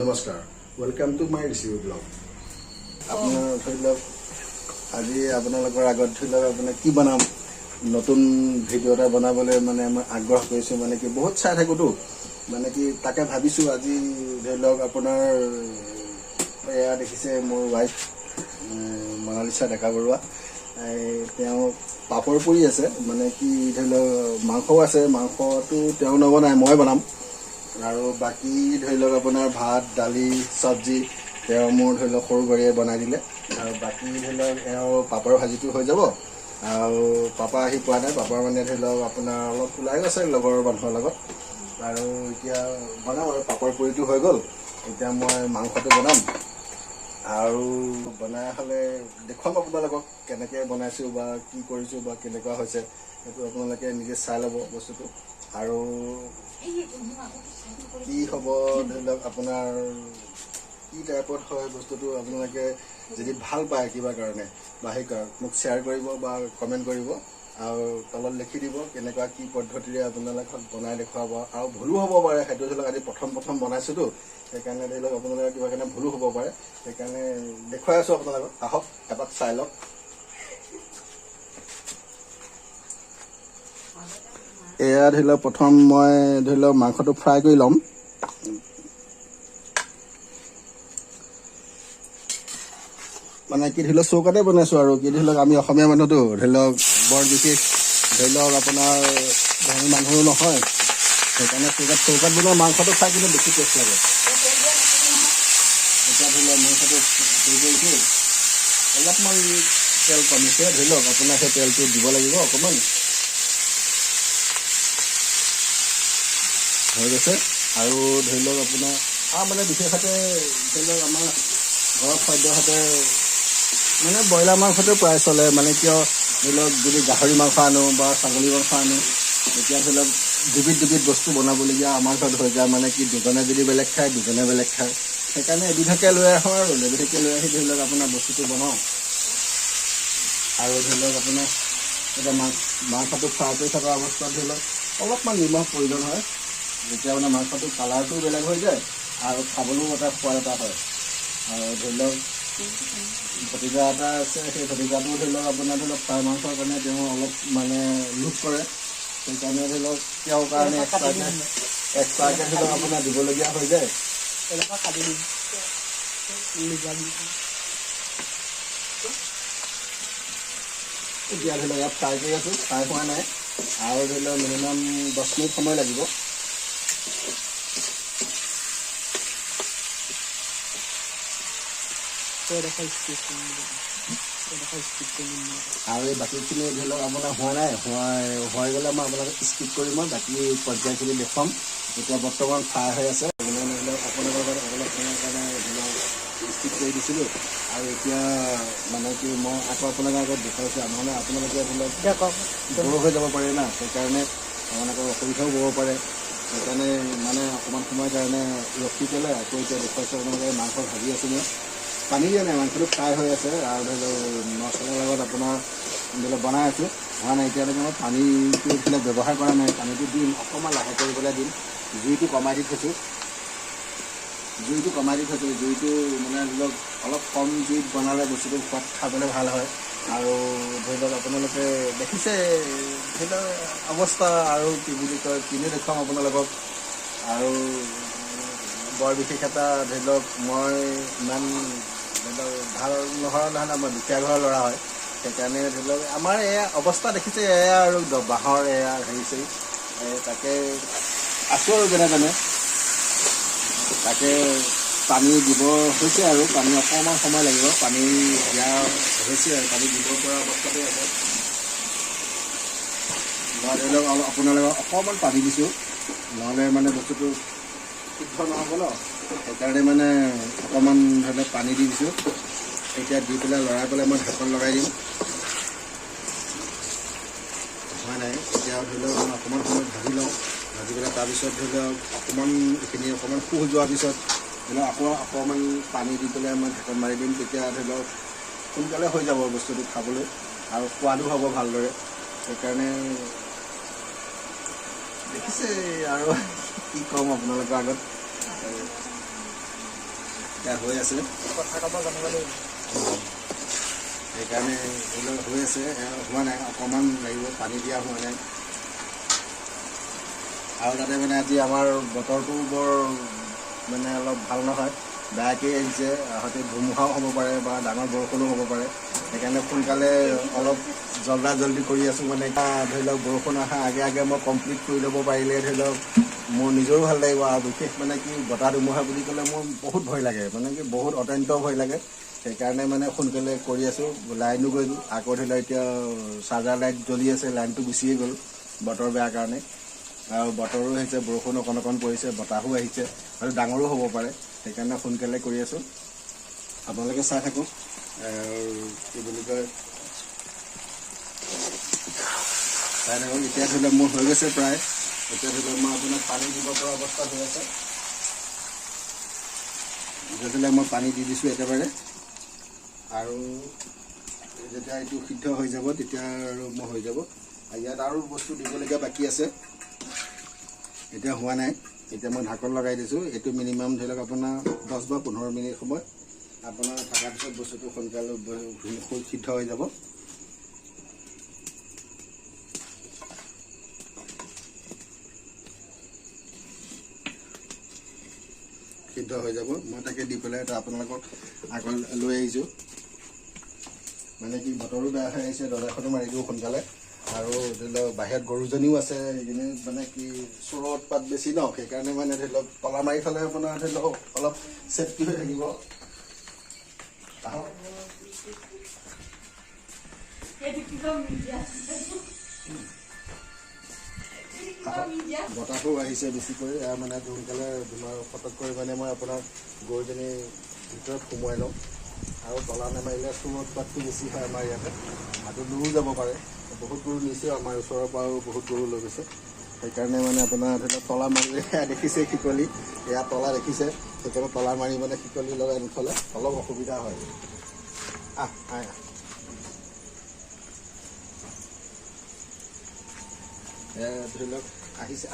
নমস্কাৰ, welcome to my ৰিচিউ blog. আপোনাৰ ধৰি লওক আজি আপোনালোকৰ আগত ধৰি লওক আপোনাৰ কি বনাম নতুন ভিডিঅ' এটা বনাবলৈ মানে মই আগ্ৰহ কৰিছোঁ। মানে কি বহুত চাই থাকোঁতো, মানে কি তাকে ভাবিছোঁ আজি ধৰি লওক আপোনাৰ এয়া দেখিছে মোৰ ৱাইফ মনালিছা ডেকা বৰুৱা, তেওঁ পাপৰ পুৰি আছে। মানে কি ধৰি লওক মাংসও আছে, মাংসটো তেওঁ নবনায়, মই বনাম। আৰু বাকী ধৰি লওক আপোনাৰ ভাত দালি চব্জি তেওঁ মোৰ ধৰি লওক সৰু গাড়ীয়ে বনাই দিলে। আৰু বাকী ধৰি লওক এওঁ পাপৰ ভাজিটো হৈ যাব। আৰু পাপা আহি পোৱা নাই, পাপা মানে ধৰি লওক আপোনাৰ অলপ ওলাই গৈছে লগৰ মানুহৰ লগত। আৰু এতিয়া বনাম আৰু পাপৰ পুৰিটো হৈ গ'ল, এতিয়া মই মাংসটো বনাম। আৰু বনাই হ'লে দেখুৱাম আপোনালোকক কেনেকৈ বনাইছোঁ বা কি কৰিছোঁ বা কেনেকুৱা হৈছে, সেইটো আপোনালোকে নিজে চাই ল'ব বস্তুটো। আৰু কি হ'ব ধৰি লওক আপোনাৰ কি টাইপত হয় বস্তুটো, আপোনালোকে যদি ভাল পায় কিবা কাৰণে বা সেই মোক শ্বেয়াৰ কৰিব বা কমেণ্ট কৰিব আৰু তলত লিখি দিব কেনেকুৱা কি পদ্ধতিৰে আপোনালোকক বনাই দেখুৱাব। আৰু ভুলো হ'ব পাৰে, সেইটো ধৰি লওক আজি প্ৰথম বনাইছোঁতো, সেইকাৰণে ধৰি লওক আপোনালোকৰ কিবা কাৰণে ভুলো হ'ব পাৰে, সেইকাৰণে দেখুৱাই আছোঁ আপোনালোকক। আহক এপাক চাই লওক। এয়া ধৰি লওক প্ৰথম মই ধৰি লওক মাংসটো ফ্ৰাই কৰি ল'ম। মানে কি ধৰি লওক চৌকাতে বনাইছোঁ আৰু কি ধৰি লওক আমি অসমীয়া মানুহতো ধৰি লওক বৰ বিশেষ ধৰি লওক আপোনাৰ ধনী মানুহো নহয়, সেইকাৰণে চৌকাত বনোৱা মাংসটো খাই কিন্তু বেছি টেষ্ট লাগে। এতিয়া ধৰি লওক মাংসটো হেৰি কৰিছোঁ, অলপমান তেল কমিছে, ধৰি লওক আপোনাৰ সেই তেলটো দিব লাগিব অকণমান। হৈ গৈছে। আৰু ধৰি লওক আপোনাৰ মানে বিশেষতে ধৰি লওক আমাৰ ঘৰৰ খাদ্যহাতে মানে ব্ৰইলাৰ মাংসটো প্ৰায় চলে। মানে কিয় ধৰি লওক যদি গাহৰি মাংস আনো বা ছাগলী মাংস আনো, তেতিয়া ধৰি লওক দুবিধ বস্তু বনাবলগীয়া আমাৰ ঘৰত হৈ যায়। মানে কি দুজনে যদি বেলেগ খায় দুজনে বেলেগ খায়, সেইকাৰণে এবিধকে লৈ আহোঁ আৰু এবিধকে লৈ আহি ধৰি লওক আপোনাৰ বস্তুটো বনাওঁ। আৰু ধৰি লওক আপোনাৰ এতিয়া মাংসটো ফ্ৰাই কৰি থকা অৱস্থাত ধৰি লওক অলপমান নিমখ প্ৰয়োজন হয়, যেতিয়া মানে মাংসটো কালাৰটো বেলেগ হৈ যায় আৰু খাবলৈও এটা সোৱাদ এটা হয়। আৰু ধৰি লওক ভতিজা এটা আছে, সেই ভতিজাটো ধৰি লওক আপোনাৰ ধৰি লওক ফ্ৰাই মাংসৰ কাৰণে তেওঁ অলপ মানে লোভ কৰে, সেইকাৰণে ধৰি লওক তেওঁৰ কাৰণে এক্সট্ৰাকৈ ধৰি লওক আপোনাৰ দিবলগীয়া হৈ যায়। এতিয়া ধৰি লওক ইয়াত ফ্ৰাই কৰি আছোঁ, ফ্ৰাই হোৱা নাই আৰু ধৰি লওক মিনিমাম 10 মিনিট সময় লাগিব। আৰু এই বাকীখিনি ধৰি লওক আপোনাৰ হোৱা নাই, হৈ গ'লে মই আপোনালোকক স্কিপ কৰি মই বাকী পৰ্যায়খিনি দেখুৱাম। এতিয়া বৰ্তমান ফ্ৰাই হৈ আছে, ধৰি লওক আপোনালোকৰ অলপ সময়ৰ কাৰণে ধৰি লওক স্কিপ কৰি দিছিলোঁ। আৰু এতিয়া মানে কি মই আকৌ আপোনালোকৰ আগত দেখুৱাইছোঁ, নহ'লে আপোনালোকে ধৰি লওক বৰ হৈ যাব পাৰে না, সেইকাৰণে আপোনালোকৰ অসুবিধাও হ'ব পাৰে। সেইকাৰণে মানে অকণমান সময়ৰ কাৰণে ৰখি পেলাই আকৌ এতিয়া দেখুৱাইছোঁ আপোনালোকে। মাংস ভাজি আছোঁ, মই পানী দিয়া নাই, মাংসটো ফ্ৰাই হৈ আছে। আৰু ধৰি লওক মছলাৰ লগত আপোনাৰ ধৰি লওক বনাই আছোঁ, হোৱা নাই এতিয়ালৈকে। মই পানীটো এইবিলাক ব্যৱহাৰ কৰা নাই, পানীটো দিম অকণমান লাহে কৰি পেলাই দিম। জুইটো কমাই দি থৈছোঁ, জুইটো মানে ধৰি লওক অলপ কম জুইত বনালে বস্তুটো সোৱাদ খাবলৈ ভাল হয়। আৰু ধৰি লওক আপোনালোকে দেখিছে ধৰি লওক অৱস্থা, আৰু কি বুলি কয় কিনে দেখুৱাম আপোনালোকক। আৰু বৰ বিশেষ এটা ধৰি লওক মই ইমান ধৰি লওক ভাল নহয় মই দুখীয়া ঘৰৰ ল'ৰা হয়, সেইকাৰণে ধৰি লওক আমাৰ এয়া অৱস্থা দেখিছে। এয়া আৰু বাঁহৰ এয়া হেৰি চেৰি তাকে আছোঁ আৰু যেনে তাকে পানী দিব হৈছে আৰু পানী অকণমান সময় লাগিব। পানী দিয়া হৈছে আৰু পানী দিব পৰা অৱস্থাতে আছে। ধৰি লওক আপোনালোকক অকণমান পানী দিছোঁ, নহ'লে মানে বস্তুটো শুদ্ধ নহ'ব ন, সেইকাৰণে মানে অকণমান ধৰি লওক পানী দি দিছোঁ। এতিয়া দি পেলাই লৰাই পেলাই মই ঢাকন লগাই দিম। হোৱা নাই, এতিয়া ধৰি লওক মই অকণমান সময় ভাজি লওঁ, ভাজি পেলাই তাৰপিছত ধৰি লওক এইখিনি অকণমান শুহ যোৱাৰ পিছত ধৰি লওক আকৌ অকণমান পানী দি পেলাই মই ঢাকন মাৰি দিম। তেতিয়া ধৰি লওক সোনকালে হৈ যাব বস্তুটো খাবলৈ আৰু সোৱাদো হ'ব ভালদৰে। সেইকাৰণে দেখিছে আৰু কি ক'ম আপোনালোকৰ আগত। এতিয়া হৈ আছে কথা ক'ব জানিব লাগিব সেইকাৰণে এইবিলাক হৈ আছে হোৱা নাই অকণমান লাগিব পানী দিয়া হোৱা নাই আৰু তাতে মানে আজি আমাৰ বতৰটো বৰ মানে অলপ ভাল নহয় বেয়াকৈ আহিছে হয়তো ধুমুহাও হ'ব পাৰে বা ডাঙৰ বৰষুণো হ'ব পাৰে সেইকাৰণে সোনকালে অলপ জল্দি কৰি আছোঁ মানে ধৰি লওক বৰষুণ অহা আগে আগে মই কমপ্লিট কৰি ল'ব পাৰিলে ধৰি লওক মোৰ নিজৰো ভাল লাগিব আৰু বিশেষ মানে কি বতাহ ধুমুহা বুলি ক'লে মোৰ বহুত ভয় লাগে মানে কি বহুত অত্যন্ত ভয় লাগে সেইকাৰণে মানে সোনকালে কৰি আছোঁ লাইনো গ'ল আকৌ ধৰি লওক এতিয়া চাৰ্জাৰ লাইট জ্বলি আছে লাইনটো গুচিয়ে গ'ল বতৰ বেয়া কাৰণে আৰু বতৰো আহিছে বৰষুণ অকণ পৰিছে বতাহো আহিছে আৰু ডাঙৰো হ'ব পাৰে সেইকাৰণে সোনকালে কৰি আছোঁ আপোনালোকে চাই থাকক কি বুলি কয় চাই থাকক এতিয়া ধৰি লওক মোৰ হৈ গৈছে প্ৰায় এতিয়া ধৰি লওক মই আপোনাক পানী দিব পৰা অৱস্থা হৈ আছে এতিয়া ধৰি লওক মই পানী দি দিছোঁ একেবাৰে আৰু যেতিয়া এইটো সিদ্ধ হৈ যাব তেতিয়া আৰু মই হৈ যাব ইয়াত আৰু বস্তু দিবলগীয়া বাকী আছে এতিয়া হোৱা নাই এতিয়া মই ঢাকন লগাই দিছোঁ এইটো মিনিমাম ধৰি লওক আপোনাৰ 10 বা 15 মিনিট সময় আপোনাৰ থকাৰ পিছত বস্তুটো সোনকালে সিদ্ধ হৈ যাব সিদ্ধ হৈ যাব মই তাকে দি পেলাই এটা আপোনালোকক আগত লৈ আহিছোঁ মানে কি বতৰো বেয়া হৈ আহিছে দৰ্জাখনো মাৰি দিওঁ সোনকালে আৰু ধৰি লওক বাহিৰত গৰুজনীও আছে সেইখিনি মানে কি চোৰৰ উৎপাত বেছি ন সেইকাৰণে মানে ধৰি লওক তলা মাৰি থ'লে আপোনাৰ ধৰি লওক অলপ ছেফটি হৈ থাকিব বতাহো আহিছে বেছিকৈ মানে সোনকালে তোমাৰ ফটককৈ মানে মই আপোনাৰ গৰুজনী ভিতৰত সোমোৱাই লওঁ আৰু তলা নামাৰিলে চোৰৰ উৎপাতটো বেছি হয় আমাৰ ইয়াতে আৰু দূৰো যাব পাৰে বহুত গৰু নিছে আমাৰ ওচৰৰ পৰাও বহুত গৰু লৈ গৈছে সেইকাৰণে মানে আপোনাৰ ধৰি লওক তলা মাৰিলে দেখিছে শিকলি এয়া তলা দেখিছে সেইকাৰণে তলা মাৰি মানে শিকলি লগাই নথ'লে অলপ অসুবিধা হয় ধৰি লওক আহিছে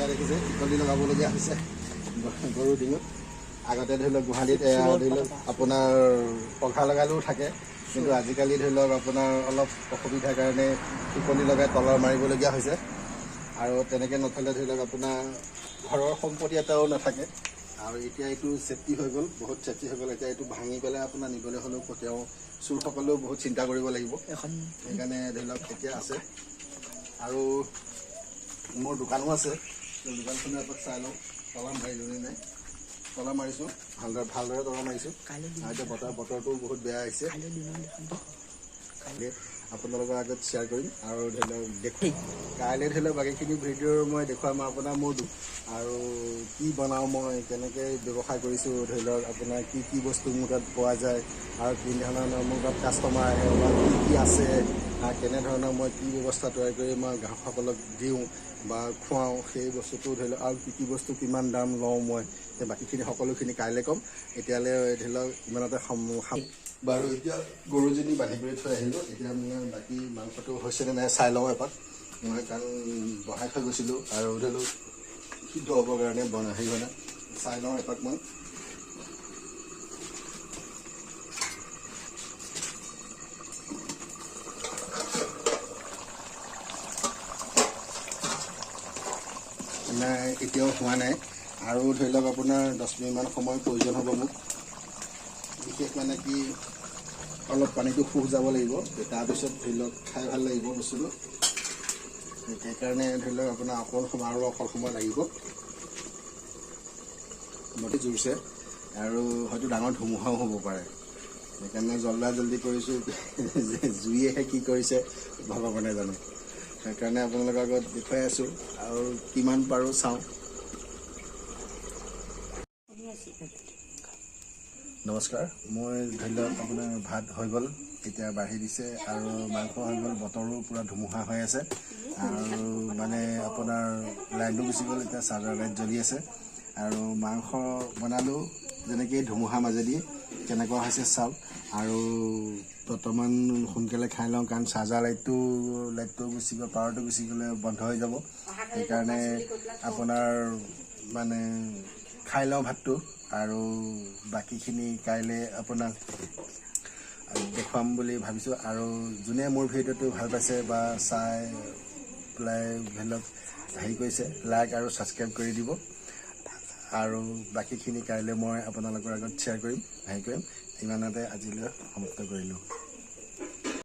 দেখিছে শিকলি লগাবলগীয়া হৈছে গৰু ডিঙত আগতে ধৰি লওক গুৱাহাটীত ধৰি লওক আপোনাৰ পঘা লগালেও থাকে কিন্তু আজিকালি ধৰি লওক আপোনাৰ অলপ অসুবিধাৰ কাৰণে শিকলি লগাই তলৰ মাৰিবলগীয়া হৈছে আৰু তেনেকৈ নথ'লে ধৰি লওক আপোনাৰ ঘৰৰ সম্পত্তি এটাও নাথাকে আৰু এতিয়া এইটো ছেফটি হৈ গ'ল বহুত ছেফটি হৈ গ'ল এতিয়া এইটো ভাঙি পেলাই আপোনাৰ নিবলৈ হ'লেও তেওঁ চোৰসকলেও বহুত চিন্তা কৰিব লাগিব সেইকাৰণে ধৰি লওক এতিয়া আছে আৰু মোৰ দোকানো আছে দোকানখনো এপাক চাই লওঁ তলা মাৰিলোনে নাই তলা মাৰিছোঁ ভালদৰে তলা মাৰিছোঁ আৰু এতিয়া বতৰটো বহুত বেয়া আহিছে আপোনালোকৰ আগত শ্বেয়াৰ কৰিম আৰু ধৰি লওক দেখুৱাম কাইলৈ ধৰি লওক বাকীখিনি ভিডিঅ' মই দেখুৱাম আপোনাৰ মোৰ আৰু কি বনাওঁ মই কেনেকৈ ব্যৱসায় কৰিছোঁ ধৰি লওক আপোনাৰ কি বস্তু মোৰ তাত পোৱা যায় আৰু কি ধৰণৰ মোৰ তাত কাষ্টমাৰ আহে বা কি আছে কেনেধৰণৰ মই কি ব্যৱস্থা তৈয়াৰ কৰি মই গ্ৰাহকসকলক দিওঁ বা খুৱাওঁ সেই বস্তুটো ধৰি লওক আৰু কি বস্তু কিমান দাম লওঁ মই সেই বাকীখিনি সকলোখিনি কাইলৈ ক'ম এতিয়ালৈ ধৰি লওক ইমানতে বাৰু এতিয়া গৰুজনী বান্ধি কৰি থৈ আহিলোঁ এতিয়া মানে বাকী মাংসটো হৈছেনে নাই চাই লওঁ এপাক মই কাৰণ বহাই থৈ গৈছিলোঁ আৰু ধৰি লওক সিদ্ধ হ'বৰ কাৰণে হেৰি হোৱা নাই চাই লওঁ এপাক মই নাই এতিয়াও হোৱা নাই আৰু ধৰি লওক আপোনাৰ 10 মিনিটমান সময় প্ৰয়োজন হ'ব মোক বিশেষ মানে কি অলপ পানীটো শুহ যাব লাগিব তাৰপিছত ধৰি লওক খাই ভাল লাগিব বস্তুটো সেইকাৰণে ধৰি লওক আপোনাৰ অকল সময় লাগিব মতি জুৰিছে আৰু হয়তো ডাঙৰ ধুমুহাও হ'ব পাৰে সেইকাৰণে জল্দি কৰিছোঁ জুইয়েহে কি কৰিছে ভগৱানে জানে সেইকাৰণে আপোনালোকৰ আগত দেখুৱাই আছোঁ আৰু কিমান পাৰোঁ চাওঁ নমস্কাৰ মই ধৰি লওক আপোনাৰ ভাত হৈ গ'ল এতিয়া বাঢ়ি দিছে আৰু মাংস হৈ গ'ল বতৰো পূৰা ধুমুহা হৈ আছে আৰু মানে আপোনাৰ লাইনটো গুচি গ'ল এতিয়া চাৰ্জাৰ লাইট জ্বলি আছে আৰু মাংস বনালোঁ যেনেকৈ ধুমুহা মাজেদি কেনেকুৱা হৈছে চাওক আৰু বৰ্তমান সোনকালে খাই লওঁ, কাৰণ চাৰ্জাৰ লাইটটো গুচি গ'ল, পাৱাৰটো গুচি গ'লে বন্ধ হৈ যাব। সেইকাৰণে আপোনাৰ মানে খাই লওঁ ভাতটো, আৰু বাকীখিনি কাইলৈ আপোনাক দেখুৱাম বুলি ভাবিছোঁ। আৰু যোনে মোৰ ভিডিঅ'টো ভাল পাইছে বা চাই পেলাই ধৰি হেৰি কৰিছে, লাইক আৰু ছাবস্ক্ৰাইব কৰি দিব। আৰু বাকীখিনি কাইলৈ মই আপোনালোকৰ আগত শ্বেয়াৰ কৰিম, হেৰি কৰিম। ইমানতে আজিলৈ সমাপ্ত কৰিলোঁ।